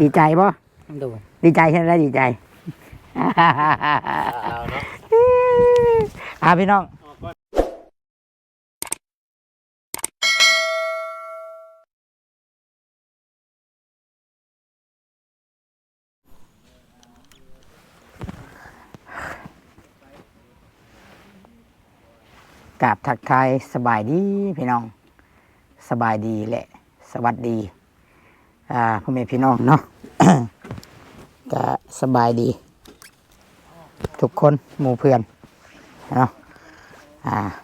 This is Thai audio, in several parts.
ดีใจบ่ดูดีใจใช่ไหมดีใจพี่น้องกราบทักทายสบายดีพี่น้องสบายดีแหละสวัสดีพ่อแม่พี่น้องเนาะ ก็สบายดีทุกคนหมู่เพื่อนเนาะ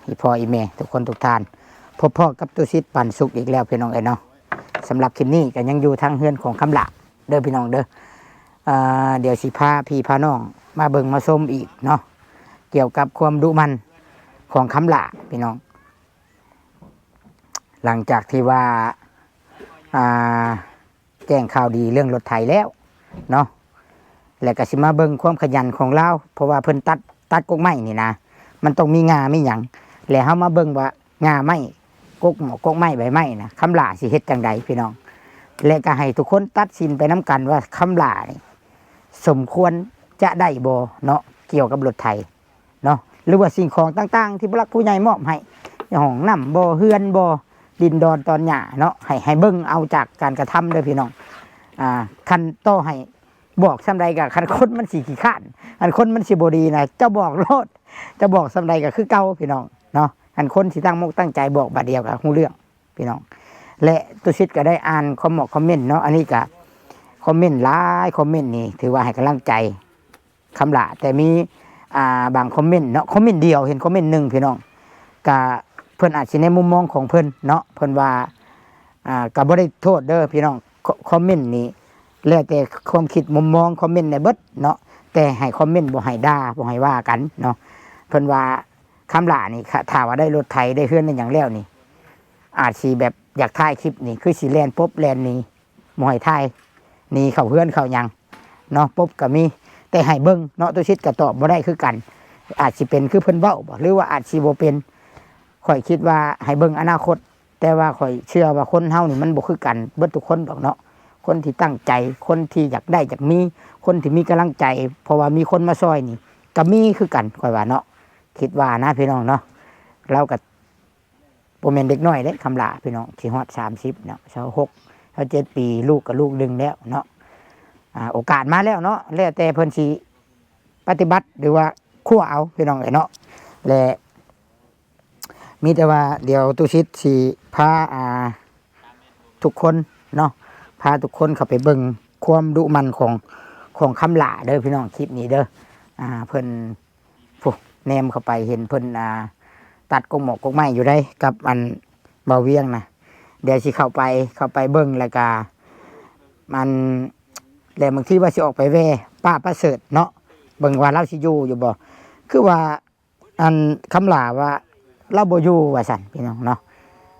อีพ่ออีแม่ทุกคนทุกท่านพบพ่อกับตุสิทธิ์ปันสุขอีกแล้วพี่น้องเนาะสำหรับคลิปนี้ก็ยังอยู่ทางเฮือนของคำละเด้อพี่น้องเด้อเดี๋ยวสิพาพี่พาน้องมาเบิ่งมาชมอีกเนาะเกี่ยวกับความดุมันของคำละพี่น้องหลังจากที่ว่าแจ้งข่าวดีเรื่องรถไถแล้วเนาะแล้วก็สิมาเบิ่งความขยันของเราเพราะว่าเพิ่นตัดกกไม้นี่นะมันต้องมีงามีหยังแล้วเฮามาเบิ่งว่างาไม้กกไม้ใบไม้นะคำลาสิเฮ็ดจังใดพี่น้องและก็ให้ทุกคนตัดสินไปนํกันว่าคำลานี่สมควรจะได้บ่เนาะเกี่ยวกับรถไถเนาะหรือว่าสิ่งของต่างๆที่ผู้หลักผู้ใหญ่มอบให้ห้องน้ำบ่เฮือนบ่ดินดอนตอนหญ้าเนาะให้เบิ่งเอาจากการกระทำเด้อพี่น้องคันโตให้บอกสำใดกับคันคนมันสีขี้ข้านคันคนมันสีบดีนะเจ้าบอกโลดจะบอกสำใดกับคือเก่าพี่น้องเนาะคันคนสีตั้งมุกตั้งใจบอกบาดเดียวกับหูเรื่องพี่น้องและตุชิตก็ได้อ่านคอมเมนต์เนาะอันนี้ก็คอมเมนต์หลายคอมเมนต์นี่ถือว่าให้กำลังใจคำละแต่มีบางคอมเมนต์เนาะคอมเมนต์เดียวเห็นคอมเมนต์หนึ่งพี่น้องก็เพิ่นอาจจะในมุมมองของเพิ่นเนาะเพิ่นว่าก็บ่ได้โทษเด้อพี่น้องคอมเมนต์นี้แล้วแต่ความคิดมุมมองคอมเมนต์ในเบิดเนาะแต่ให้คอมเมนต์บ่ให้ด่าบ่ให้ว่ากันเนาะเพิ่นว่าคำหล่านี่ถ้าว่าได้รถไถได้เฮือนนั่นอย่างแล้วนี่อาจสิแบบอยากถ่ายคลิปนี่คือสิแล่นปุ๊บแล่นหนีบ่ให้ถ่ายหนีเข้าเฮือนเข้าหยังเนาะปุ๊บก็มีแต่ให้เบิ่งเนาะตัวชิดก็ตอบบ่ได้คือกันอาจสิเป็นคือเพิ่นเว้าบ่หรือว่าอาจสิบ่เป็นข่อยคิดว่าให้เบิ่งอนาคตแต่ว่าข่อยเชื่อว่าคนเฮานี่มันบ่คือกันเบิดทุกคนดอกเนาะคนที่ตั้งใจคนที่อยากได้อยากมีคนที่มีกำลังใจเพราะว่ามีคนมาซอยนี่ก็มีคือกันข่อยว่าเนาะคิดว่านะพี่น้องเนาะเรากับโปรแมนเด็กน้อยเด้คำลาพี่น้องที่ฮอด30เนาะ26 27ปีลูกกับลูกดึงแล้วเนาะโอกาสมาแล้วเนาะแล้วแต่เพิ่นสิปฏิบัติหรือว่าคั่วเอาพี่น้องเนาะและมีแต่ว่าเดี๋ยวตุชิตสิพาทุกคนเนาะพาทุกคนเข้าไปเบิ่งความดุมันของคำหล่าเด้อพี่น้องคลิปนี้เด้อเพิ่นแนมเข้าไปเห็นเพิ่นตัดกงหมอกกงไม้อยู่ได้กับอันเบาเวียงนะเดี๋ยวสิเข้าไปเบิ่งแล้วก็มันแล้วบางทีว่าสิออกไปแว่ป้าประเสริฐเนาะเบิ่งว่าเราสิอยู่บ่คือว่าอันคำหล่าว่าเราบ่อยู่ว่าซั่นพี่น้องเนาะ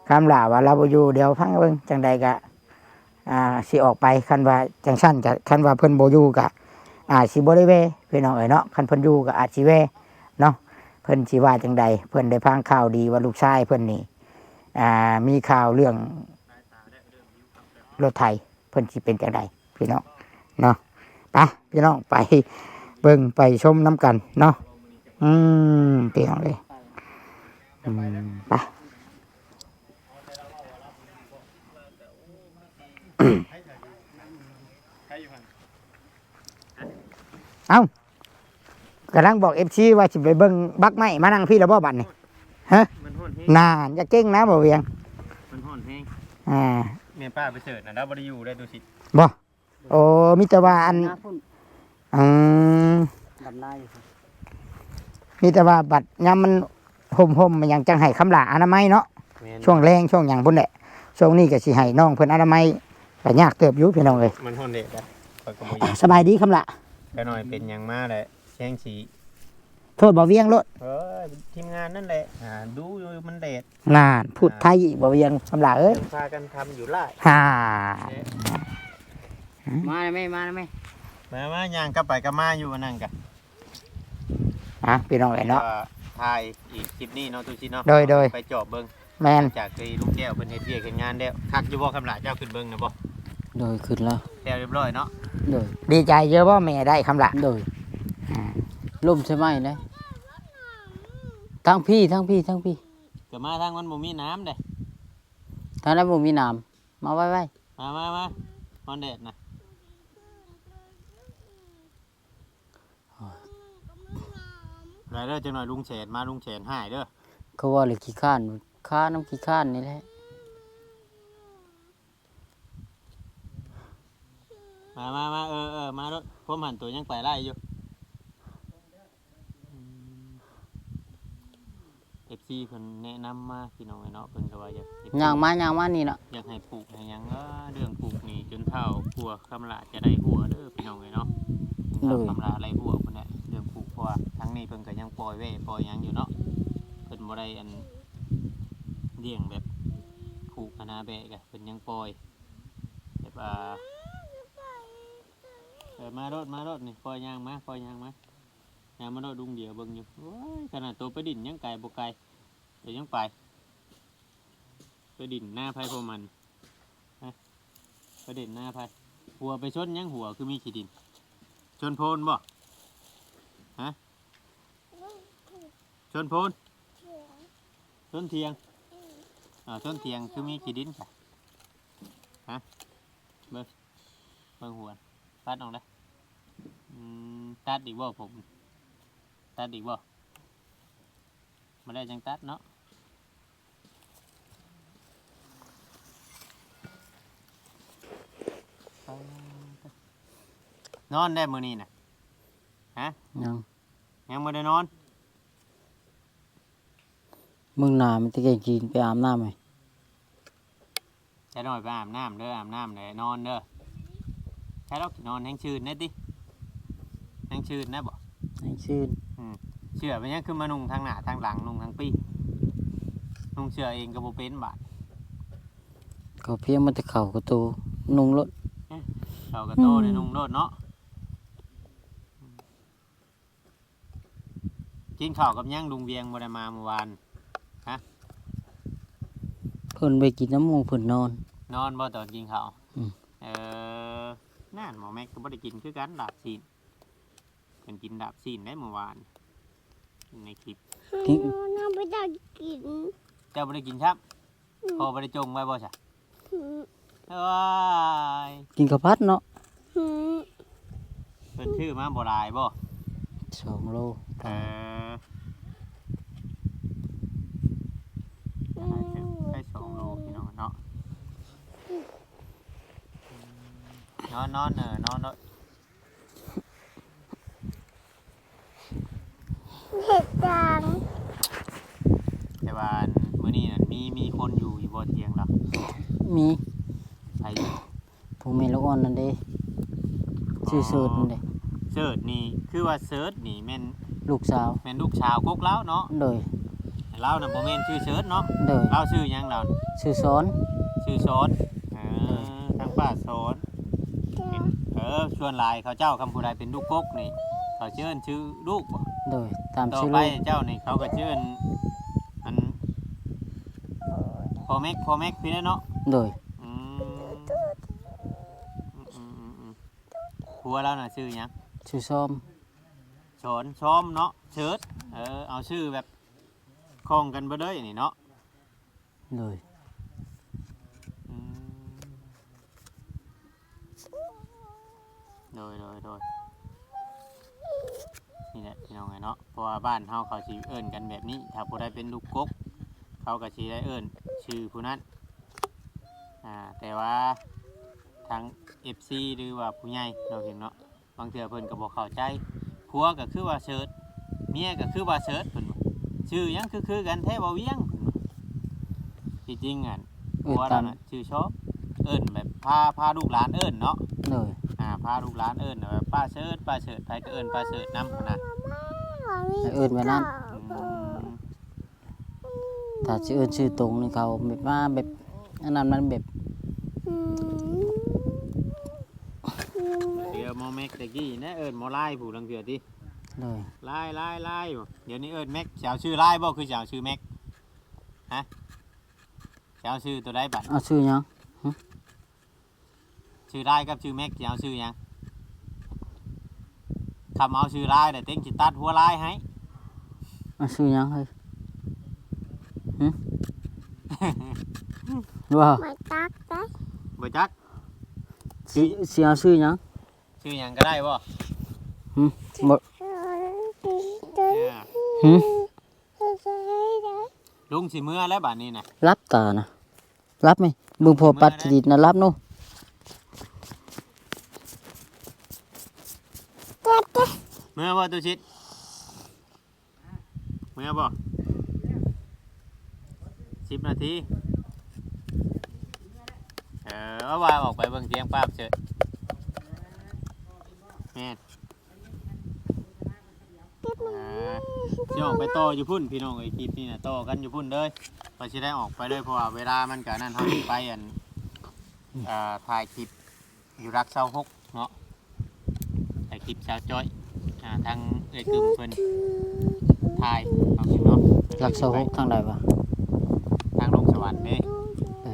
คำหล่าว่าเราบ่อยู่เดี๋ยวพังเบิ่งจังใดก็สิออกไปคันว่าจังซั่นก็คันว่าเพิ่นบ่อยู่ก็สิบ่ได้แวพี่น้องเนาะคันเพิ่นอยู่ก็อาจสิแวเนาะเพิ่นสิว่าจังใดเพิ่นได้ฟังข่าวดีว่าลูกชายเพิ่นนี่มีข่าวเรื่องรถไถเพิ่นสิเป็นจังใดพี่น้องเนาะไปพี่น้องไปเบิ่งไปชมน้ำกันเนาะพี่น้องเลยไปเอ้ากำลังบอกFCว่าสิไปเบิ่งบักไม้มานั่งพี่แล้วบ่บัดนี่ฮะนานอย่าเก่งนะบ่เวียงมันฮ้อนแฮงแม่ป้าไปเสิร์ชนะแล้วบ่ได้อยู่ได้ดูสิบ่โอ้มีแต่ว่าอันดำนาอยู่มีแต่ว่าบัดยามมันห่มมันยังจังให้คำลาอนามัยเนาะช่วงแรงช่วงหยังพุ่นแหละช่วงนี้ก็สิให้น้องเพิ่นอนามัยก็ยากเติบอยู่พี่น้องเอ้ยมันฮ้อนเด้อสบายดีคำละไปหน่อยเป็นหยังมาแหละแช่งสีโทษบ่เวียงโลดทีมงานนั่นแหละดูอยู่มันเดดนานพูดไทยบ่เวียงคำละเอ้ยพากันทำอยู่ล่ะมาไหมมาย่างกลับไปก็มาอยู่นั่งกันพี่น้องเอ้ยเนาะถ่ายอีกคลิปนี้เนาะตุชิเนาะโดยไปจอบเบิ่งแม่นจากที่ลุงแก้วเพิ่นเฮ็ดเวียกเฮ็ดงานแล้วคักอยู่บ่คำละเจ้าขึ้นเบิ่งนะบ่ โดยขึ้นแล้ว แล้วเรียบร้อยเนาะ โดย ดีใจเยอะบ่แม่ได้คำละ โดย อ่า ล่มใช่ไหมนะทั้งพี่ ก็มาทางมันบ่มีน้ำเด้ ทางนั้นบ่มีน้ำมาไว้ มาฮอนเด็ดนะไรเด้อจังหน่อยลุงเฉดมาลุงเฉดหายเด้อ เขาว่าเลยขี้ข้านข้าน้ำขี้ข้านนี่แหละ มามาเด้อผมหันตัวยังไปไล่อยู่FC เพิ่นแนะนำมาพี่น้องเนาะเพิ่นก็ว่าอยากเฮ็ด ย่างมานี่ล่ะ อยากให้ปลูกให้หยังเรื่องปลูกนี่จนเฒ่าผัวคำละจะได้หัวเด้อพี่น้องเนาะคำละไรหัวพุ่นแหละเรื่องปลูกเพราะว่าทั้งนี้เพิ่นก็ยังปล่อยไว้ปล่อยหยังอยู่เนาะเพิ่นบ่ได้อันเลี้ยงแบบปลูกอนาแบะก็เพิ่นยังปล่อยแบบมารถนี่ปล่อยยางมาย่างมาโดดดุงเดียวเบิ่งอยู่โอ้ยขนาดตัวไปดินยังไกลบ่ไกลเดี๋ยวยังไปดินหน้าไผพวกมันไปดินหน้าไผหัวไปชนยังหัวคือมีขี้ดินชนโพนบ่ฮะชนโพนชนเทียงชนเทียงคือมีขี้ดินค่ะฮะเบิ่งหัวตัดออกได้ตัดอีกบ่ผมตัดอีกบ่มาได้จังตัดเนาะนอนได้มื้อนี้น่ะฮะ ยังบ่ได้นอน มึงหนามันจะกินไปอาบน้ำไหม ใช้หน่อยไปอาบน้ำเด้ออาบน้ำเลยนอนเด้อใช้เรานอนแห้งชื่นแน่ติแห้งชื่นนะบ่ ให้ชื่น เชื่อไปยังคือมานุ่งทางหน้าทางหลังนุ่งทางปีนุ่งเชื่อเองก็บ่เป็นบาด เขาเพียงมันจะเข่ากระตูนุ่งรถ เราก็โตได้นุ่งโลดเนาะกินข้าวกับยังลุงเวียงบ่ได้มาเมื่อวาน เพิ่นไปกินน้ำมูกเพิ่นนอน นอนบ่ตอนกินข้าว อืม นั่นหมอแม็กก็บ่ได้กินคือกันดาบซีนเพิ่นกินดาบซีนได้เมื่อวานในคลิป กิน น้ำไม่ได้กิน เจ้าบ่ได้กินครับพอบ่ได้จงไว้บ่ซะว้าย กินข้าวผัดเนาะ เพิ่นชื่อมาบ่หลายบ่ 2 โล ได้2 โลพี่น้องเนาะนอนนอน เห็ดจัง แต่ว่ามื้อนี้น่ะมีคนอยู่บ่เที่ยงล่ะ มี ใช่ ผู้แม่ลูกอ่อนนั่นเด้ชื่อเสิร์ชนั่นเด้ เสิร์ชนี่คือว่าเสิร์ชนี่แม่น ลูกสาว แม่นลูกชาวกกเล้าเนาะ โดย เล้าน่ะบ่แม่นชื่อเสิร์ชเนาะ โดย เล้าชื่อหยังเรา ชื่อสอน ชื่อสอนทางป้าสอนส่วนหลายเขาเจ้าคำผู้ใดเป็นลูกกกนี่เขาเชิญชื่อลูกบ่ โดยตาม ต่อ ชื่อ ไป ลูก เจ้านี่เขาก็เชิญอันพ่อแม็กพี่เนาะ โดย อืมผัวเราน่ะชื่อหยัง ชื่อซ้อม สอนซ้อมเนาะเชิดเอาชื่อแบบคล้องกันไปเลยนี่เนาะ โดย อืมโดยนี่แหละพี่น้องไงเนาะเพราะว่าบ้านเฮาเขาสิเอิ้นกันแบบนี้ถ้าผู้ใดเป็นลูกกกเขาก็สิได้เอิ้นชื่อผู้นั้นแต่ว่าทาง FC หรือว่าผู้ใหญ่เนาะเพียงเนาะบางเทื่อเพิ่นก็บ่เข้าใจผัวก็คือว่าเชิดเมียก็คือว่าเชิดเพิ่นว่าชื่อหยังคือกันแท้บ่เวียงเพิ่นว่าที่จริงอ่ะผัวเราน่ะชื่อชอบเอิ้นแบบพาลูกหลานเอิ้นเนาะ โดย พาลูกหลานเอิ้นแบบป้าเชิดไผก็เอิ้นป้าเชิดนำนะ ให้เอิ้นไว้นั่น อืม ถ้าชื่อเอิ้นชื่อตรงนี่เขาแบบมาแบบอันนั้นมันแบบ เดี๋ยวหมอแม็กตะกี้นะเอิ้นหมอลายผู้ลังเทื่อติ โดย ลายอยู่เดี๋ยวนี้เอิ้นแม็กสิเอาชื่อลายบ่คือสิเอาชื่อแม็กฮะสิเอาชื่อตัวใดบัด เอาชื่อหยัง ชื่อได้กับชื่อแม็กจะเอาชื่อหยังคำเอาชื่อได้แต่เต็งจิตัดหัวลายให้ เอาชื่อหยังเฮ้ยหึว่า มาตักได้ บ่จัก สิเอาชื่อหยัง ชื่อหยังก็ได้บ่ หึบ่ เออ หึ ลุงสิเมื่อแล้วบัดนี้น่ะ รับตานะรับไหมมึงพอปัดสินะรับโน่ เมื่อบ่ตุชิดเมื่อบ่10 นาทีเอาว่าออกไปเบิ่งเสียงภาพเฉยแม่นสิออกไปต่ออยู่พุ่นพี่น้องไอ้คลิปนี่น่ะต่อกันอยู่พุ่นเด้อพอสิได้ออกไปเลยเพราะว่าเวลามันก็นั่นเฮาสิไปอันถ่ายคลิปอยู่รัก26เนาะถ่ายคลิปชาวจ้อยทางเอ้ยกึมเพิ่นถ่ายเอาสิเนาะ รักษาหกทางใดวะ ทางลงสวรรค์เด้ เอ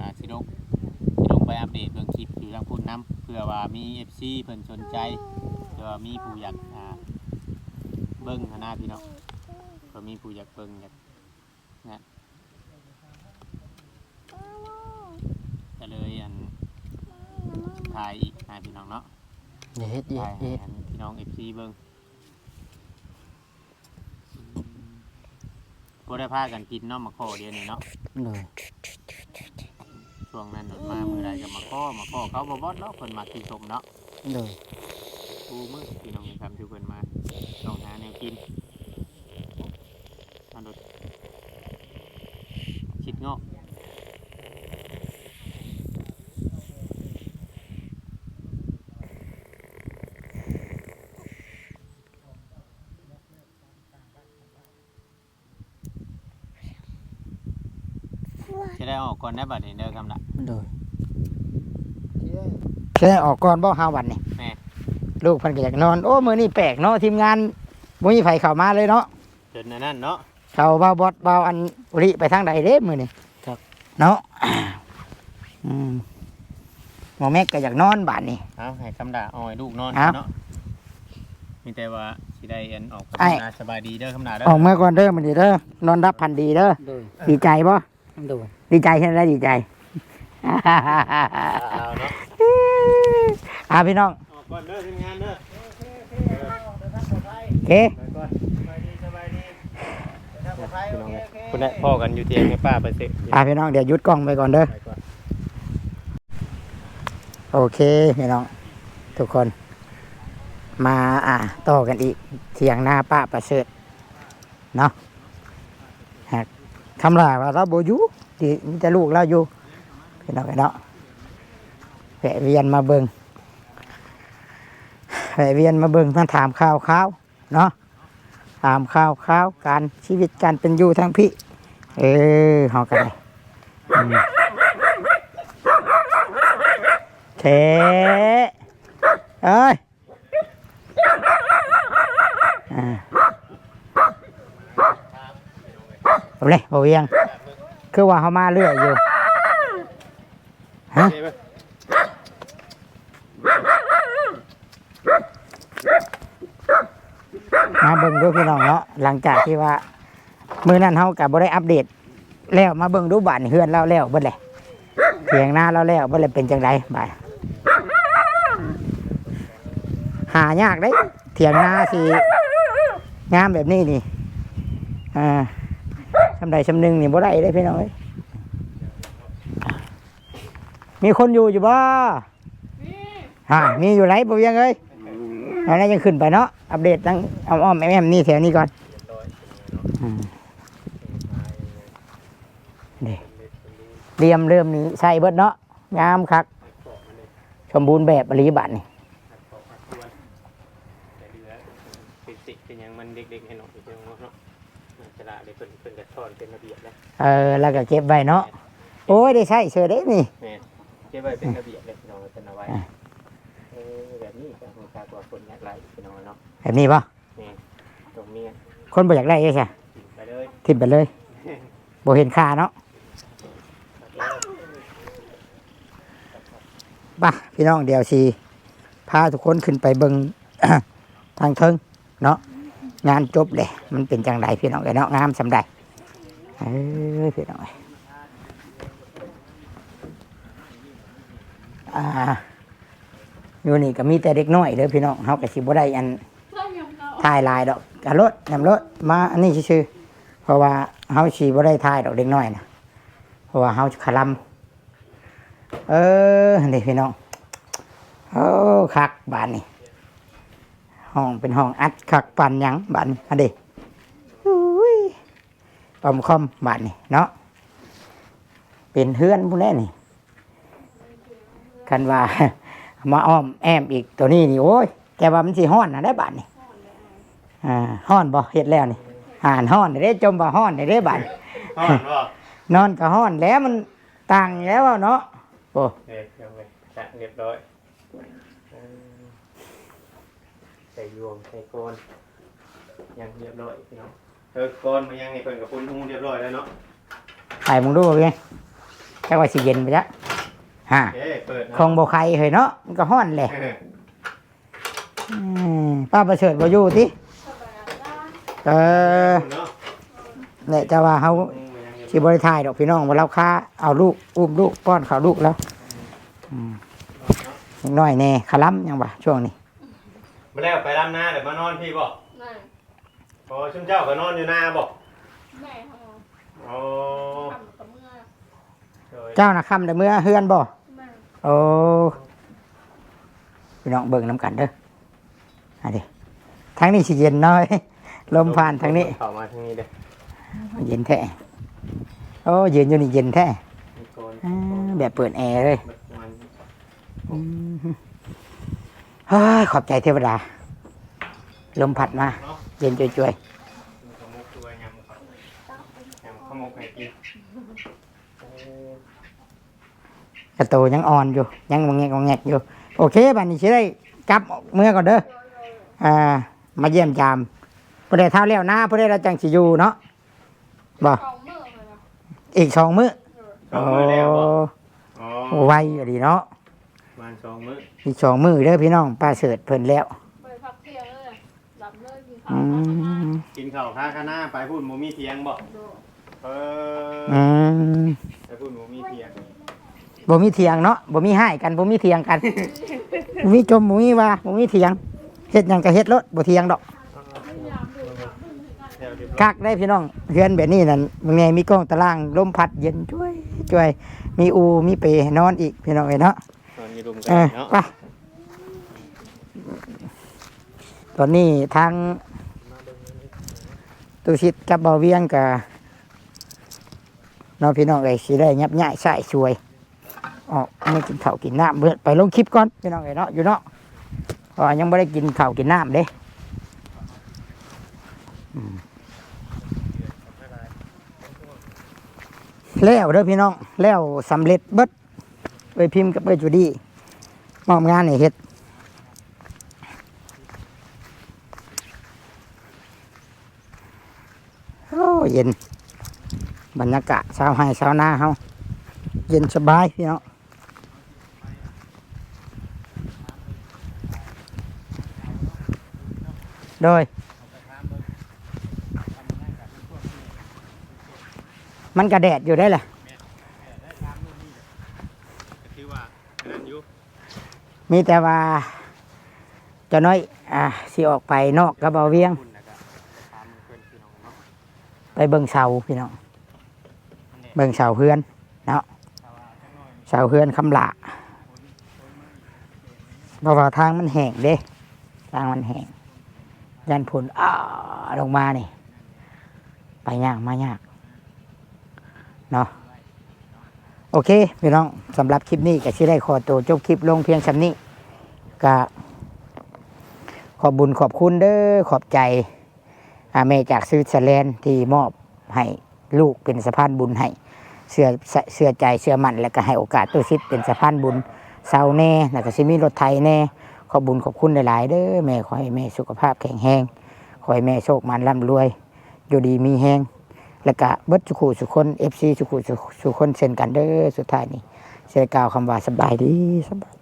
อ สิลงไปอัปเดตเบิ่งคลิปอยู่ทางพุ่นน้ำเพื่อว่ามี FC เพิ่นสนใจเพื่อว่ามีผู้อยากเบิ่งหั้นนะพี่น้องก็มีผู้อยากเบิ่งอยากนะก็เลยถ่ายอีกให้พี่น้องเนาะ อย่าเฮ็ดอย่า ถ่าย เฮ็ด ให้พี่น้อง FC เบิ่งบ่ได้พากันกินเนาะมาขอเดี๋ยวนี้เนาะ เลย ช่วงนั้นหนมามือใดก็มาข้อเขาบ่บอดเนาะเพิ่นมากินสมเนาะ เลย กูมื้อพี่น้องทำทุกเพิ่นมาต้องหาแนวกินอันดคิดเงาะจะได้ออกก่อนได้บัดนี้เด้อคำละ เลย แค่ออกก่อนบ่5วันนี่ แม่ ลูกเพิ่นก็อยากนอนโอ้มื้อนี้แปลกเนาะทีมงานบ่มีไผเข้ามาเลยเนาะ จนนั่นเนาะ เขาเบาบอดเบาอันอุริไปทางใดเด้มื้อนี้เนาะอืมหมอแม็กก็อยากนอนบาดนี้ เอาให้คำด่าเอาให้ลูกนอน ครับ เนาะมีแต่ว่าสิได้ออกไป ไอ้ ทำงานสบายดีเด้อคำด่าเด้ ออกมาก่อนเด้อมื้อนี้เด้อนอนรับพันดีเด้อ เลย ดีใจบ่ เลย ดีใจใช่ไหมดีใจ เอาเนาะ พี่น้อง ออกก่อนเด้อทีมงานเด้อ โอเค ไปก่อนสบายดีคุณได้พ่อกันอยู่เตียงให้ป้าไปสิ พี่น้องเดี๋ยวหยุดกล้องไปก่อนเด้อ ไปก่อน โอเคพี่น้องทุกคน มาต่อกันอีกเถียงหน้าป้าประเสริฐเนาะหากคำลาว่าเราโบอยู่ที่มีแต่ลูกเราอยู่พี่น้องเนาะแวะเวียนมาเบิงมาถามข่าวเนาะถามข่าวการชีวิตการเป็นอยู่ทางพี่เฮากันเลยเทเอ้ยเอาเลยบ่เวียงคือว่าเขามาเรื่อยอยู่ฮะมาเบิ่งดูพี่น้องเนาะหลังจากที่ว่ามื้อนั้นเฮาก็บ่ได้อัปเดตแล้วมาเบิ่งดูบ้านเฮือนเราแล้วเบิดเลยเถียงนาเราแล้วเบิดเลยเป็นจังไดบาดหายากเด้เถียงนาสิงามแบบนี้นี่ชำใดชำหนึ่งนี่บ่ได้ได้พี่น้องเอ้ยมีคนอยู่บ่มีอยู่ไหนบ่เวียงเอ้ยเอาแล้วยังขึ้นไปเนาะอัปเดตตั้งอ้อมแอมนี่แถวนี้ก่อนเรียมเริ่มนี้ใส่เบิดเนาะงามคักสมบูรณ์แบบอริบัตนี่ เป็นยังมันเด็กๆให้หน่อยเพียงเนาะจะละได้เพิ่นกระชอนเป็นระเบียบแล้ว แล้วก็เก็บไว้เนาะโอ้ยได้ใช้เชื่อได้นี่ แม่เก็บไว้เป็นระเบียบเลยพี่น้องเป็นเอาไว้แบบนี้ก็มีการตัวคนยัดไหลพี่น้องเนาะ แบบนี้ป่ะ นี่ตรงนี้ คนบ่อยากได้ใช่ ไปเลย ทิ่มไปเลยบ่เห็นค่าเนาะ ป่ะพี่น้องเดี๋ยวสิพาทุกคนขึ้นไปเบิ่ง ทางเทิงเนาะงานจบเลยมันเป็นจังไดพี่น้องเอ้ยเนาะงามสำใดพี่น้องเอ้ยอยู่นี่ก็มีแต่เด็กน้อยเด้อพี่น้องเฮาก็สิบ่ได้อันถ่ายหลายดอกกะรถนำรถมาอันนี้ซื่อๆเพราะว่าเฮาสิบ่ได้ถ่ายดอกเด็กน้อยนะเพราะว่าเฮาคลำนี่พี่น้องคักบ้านนี่ห้องเป็นห้องอัดคักปานหยังบ้านนี่อันนี้อุ้ยปอมคอมบ้านนี่เนาะเป็นเฮือนผู้แน่นี่คันว่า มาอ้อมแอมอีกตัวนี้นี่โอ้ยแกว่ามันสิฮ้อนนะได้บ้านนี่ฮ้อนบ่เฮ็ดแล้วนี่ฮ้อนได้จมบ่ฮ้อนได้บ้าน ฮ้อนบ่ นอนก็ฮ้อนแล้วมันต่างแล้วเนาะโอ้ เรียบร้อยใส่ยวงใส่โกนยังเรียบร้อยพี่น้องโกนมายังนี่เพิ่นกับปุ้นหูเรียบร้อยแล้วเนาะ ไปมึงดูไงแค่ว่าสิเย็นไปจ้ะเปิด คงบ่ใครเฮ้ยเนาะมันก็ฮ้อนแหละป้าประเสริฐบ่อยู่ติเนี่ยจะว่าเฮาสิบ่ได้ถ่ายดอกพี่น้องว่าเราค้าเอาลูกอุ้มลูกป้อนข้าวลูกแล้วยังน้อยแน่คลำยังบ่ช่วงนี้ มาแล้วไปรำนาเดี๋ยวมานอนพี่บอกพอชุ่มเจ้าก็นอนอยู่นาบอกอ๋อ เจ้าน่ะค่ำแต่เมื่อเฮือนบ่โอ้พี่น้องเบิ่งน้ำกันเด้ออันนี้ทางนี้สิเย็นน้อยลมผ่านทางนี้ เข้ามาทางนี้เด้อ เย็นแท้โอ้เย็นอยู่นี่เย็นแท้แบบเปิดแอร์เลยเฮ้ยขอบใจเทวดาลมพัดมาเย็นจ่วยกระโตยังอ่อนอยู่ยังงงแงกอยู่โอเคบัดนี้สิได้กลับเมื่อก่อนเด้อมาเยี่ยมยามผู้ใดเท่าแล้วนะผู้ใดเราจังสิอยู่เนาะบ่อีก2 มื้อโอ้ไวอยู่ดีเนาะวัน2 มื้ออีก2 มื้อเด้อพี่น้องป้าเสิร์ชเพิ่นแล้วกินข้าวข้าคณะไปพูดหมูมีเทียงบ่ไปพูดหมูมีเทียงบ่มีเถียงเนาะบ่มีให้กันบ่มีเถียงกัน บ่มีจมบ่มีว่าบ่มีเถียงเฮ็ดหยังก็เฮ็ดรถบ่เถียงดอกคักได้พี่น้องเฮือนแบบนี้นั่นมึงไงมีกล้องตารางลมพัดเย็นช่วยมีอูมีเปให้นอนอีกพี่น้องเอ้ยเนาะนอนอยู่รุมกันเนาะไปตอนนี้ทางตุชิตกับบ่าวเวียงก็น้องพี่น้องเอ้ยสิได้ยับย้ายใส่ช่วยไม่กินข้าวกินน้ำเบื่อไปลงคลิปก่อนพี่น้องเอ้ยเนาะอยู่เนาะเพราะยังไม่ได้กินข้าวกินน้ำเด้แล้วเด้อพี่น้องแล้วสำเร็จเบิดไปพิมพ์กับไปจูดี้มอบงานให้เฮ็ดโอ้เย็นบรรยากาศเช้าให้เช้าหน้าเฮาเย็นสบายพี่น้องโดยมันกระแดดอยู่ได้แหละมีแต่ว่าเจะน้อยสิออกไปนอกกระเบาเวียงไปเบิ่งเสาพี่น้องเบิ่งเสาเฮือนเนาะเสาเฮือนคำหละเพราะว่าทางมันแห้งเด้ทางมันแห้งยันผลลงมานี่ไปยากมายากเนาะโอเคพี่น้องสำหรับคลิปนี้ก็สิได้ขอตัวจบคลิปลงเพียงส่ำนี้ก็ขอบบุญขอบคุณเด้อขอบใจแม่จากสวิตเซอร์แลนด์ที่มอบให้ลูกเป็นสะพานบุญให้เชื่อใจเชื่อมั่นแล้วก็ให้โอกาสตัวชิดเป็นสะพานบุญเศร้าแน่แล้วก็สิมีรถไถแน่ขอบบุญขอบคุณหลายๆเด้อแม่ขอให้แม่สุขภาพแข็งแรงขอให้แม่โชคมันร่ำรวยอยู่ดีมีแรงแล้วก็เบิดสุขุสุคน FC สุขุสุคนเช่นกันเด้อสุดท้ายนี้เสียกล่าวคำว่าสบายดีสบาย